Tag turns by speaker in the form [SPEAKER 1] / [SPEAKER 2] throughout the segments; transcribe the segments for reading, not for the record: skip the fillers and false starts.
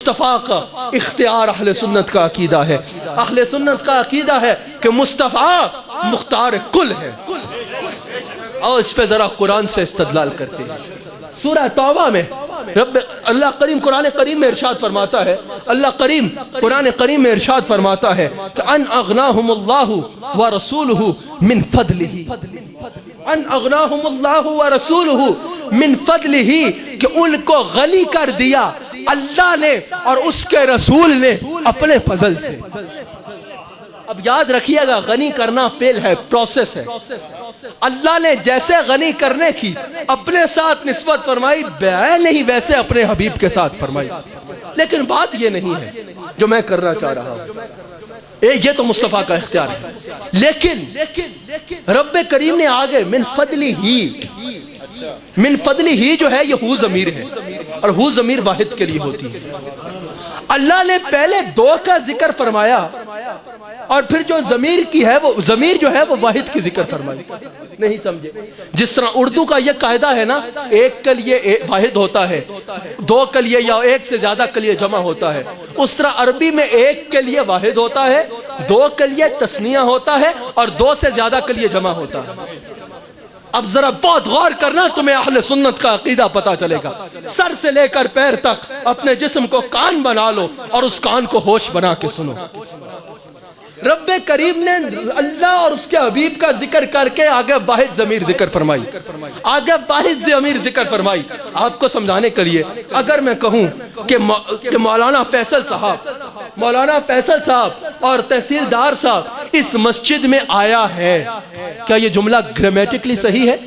[SPEAKER 1] مصطفیٰ کا اختیار اہل سنت کا عقیدہ ہے. اہل سنت کا عقیدہ ہے کہ مصطفیٰ مختار کل ہے. اور اس پہ ذرا قرآن سے استدلال کرتے ہیں. سورہ توبہ میں اللہ کریم قرآن کریم میں ارشاد فرماتا ہے، اللہ کریم قرآن کریم میں ارشاد فرماتا ہے کہ ان اغناہم اللہ ورسولہ من فضلہ، ان اغناہم اللہ ورسولہ من فضلہ، کہ ان کو غنی کر دیا اللہ نے اور اس کے رسول نے اپنے فضل سے. اب یاد رکھیے گا، غنی کرنا فعل ہے، پروسیس ہے. اللہ نے جیسے غنی کرنے کی اپنے ساتھ نسبت فرمائی، نہیں ویسے اپنے حبیب کے ساتھ فرمائی. لیکن بات یہ نہیں ہے جو میں کرنا چاہ رہا ہوں، یہ تو مصطفیٰ کا اختیار ہے. لیکن رب کریم نے آگے من فضلی ہی، من فضلی ہی جو ہے یہ ہو ضمیر ہے، اور ہو ضمیر واحد کے لیے ہوتی ہے. اللہ نے پہلے دو کا ذکر فرمایا اور پھر جو ضمیر کی ہے وہ ضمیر جو ہے وہ واحد کی ذکر فرمائی. نہیں سمجھے؟ جس طرح اردو کا یہ قاعدہ ہے نا، ایک کے لیے واحد ہوتا ہے، دو کے لیے یا ایک سے زیادہ کے لیے جمع ہوتا ہے، اس طرح عربی میں ایک کے لیے واحد ہوتا ہے، دو کے لیے تثنیہ ہوتا ہے، اور دو سے زیادہ کے لیے جمع ہوتا ہے. اب ذرا بہت غور کرنا، تمہیں اہل سنت کا عقیدہ پتا چلے گا. سر سے لے کر پیر تک اپنے جسم کو کان بنا لو اور اس کان کو ہوش بنا کے سنو. رب کریم نے اللہ اور اس کے حبیب کا ذکر کر کے آگے واحد ضمیر ذکر فرمائی، آگے واحد ضمیر ذکر فرمائی. آپ کو سمجھانے کے لیے اگر میں کہوں کہ مولانا فیصل صاحب اور تحصیلدار صاحب اس مسجد میں آیا ہے، کیا یہ جملہ گرامیٹکلی صحیح ہے؟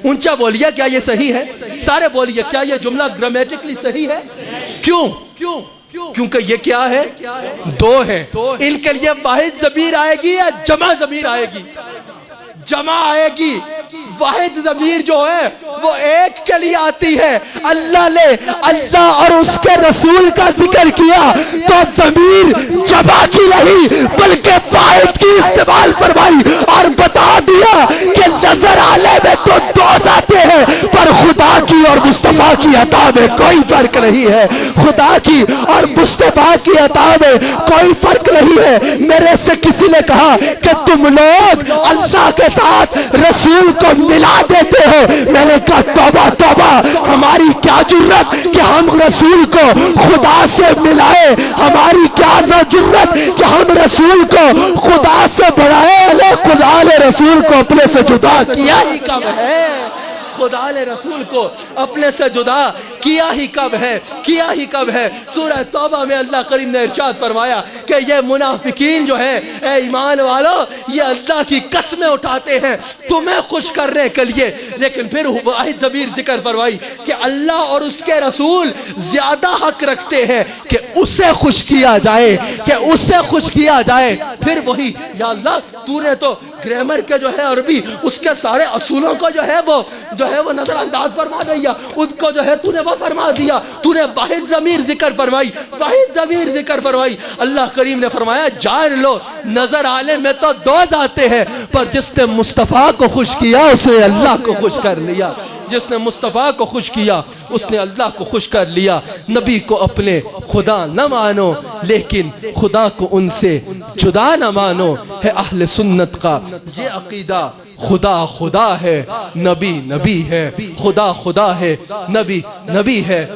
[SPEAKER 1] اونچا بولیے، کیا یہ صحیح ہے؟ سارے بولیے، کیا یہ جملہ گرامیٹکلی صحیح ہے؟ کیوں؟ کیونکہ یہ کیا ہے؟ دو ہے. ان کے لیے واحد ضمیر آئے گی یا جمع ضمیر آئے گی؟ جمع آئے گی. واحد ضمیر جو ہے وہ ایک کے لیے آتی ہے. اللہ نے اللہ اور اس کے رسول کا ذکر کیا تو ضمیر جمع کی نہیں بلکہ واحد کی استعمال فرمائی اور بتا دیا کہ نظر آنے میں تو دو ذاتیں ہیں پر خدا کی اور مصطفیٰ کی عطا میں کوئی فرق نہیں ہے. خدا کی اور مصطفیٰ کی عطا میں کوئی فرق نہیں ہے. میرے سے کسی نے کہا کہ تم لوگ اللہ کے ساتھ رسول کو ملا دیتے ہو. میں نے کہا توبہ توبہ، ہماری کیا جرت کہ ہم رسول کو خدا سے ملائے، ہماری کیا جرت کہ ہم رسول کو خدا سے بڑھائے. خدا نے رسول کو اپنے سے جدا کیا ہی کب ہے؟ خدا نے رسول کو اپنے سے جدا کیا ہی کب ہے؟ کیا ہی کب ہے؟ سورہ توبہ میں اللہ کریم نے ارشاد فرمایا کہ یہ منافقین جو ہے، اے ایمان والو، یہ اللہ کی قسمیں اٹھاتے ہیں تمہیں خوش کرنے کے لیے. لیکن پھر واحد ضمیر ذکر فرمائی کہ اللہ اور اس کے رسول زیادہ حق رکھتے ہیں کہ اسے خوش کیا جائے، کہ اسے خوش کیا جائے. پھر وہی یا اللہ تو نے تو گرامر کے جو ہے عربی اس کے سارے اصولوں کو جو ہے وہ نظر انداز فرما دیا، اس کو جو ہے تو نے وہ فرما دیا. تو نے واحد ضمیر ذکر فرمائی، واحد ضمیر ذکر فرمائی. اللہ کریم نے فرمایا جان لو نظر آنے میں تو دو ذاتیں ہیں، پر جس نے مصطفیٰ کو خوش کیا اس نے اللہ کو خوش کر لیا. جس نے مصطفیٰ کو خوش کیا اس نے اللہ کو خوش کر لیا. نبی کو اپنے خدا نہ مانو لیکن خدا کو ان سے جدا نہ مانو. ہے اہل سنت کا یہ عقیدہ. خدا خدا ہے، نبی نبی ہے. خدا خدا ہے، نبی نبی ہے.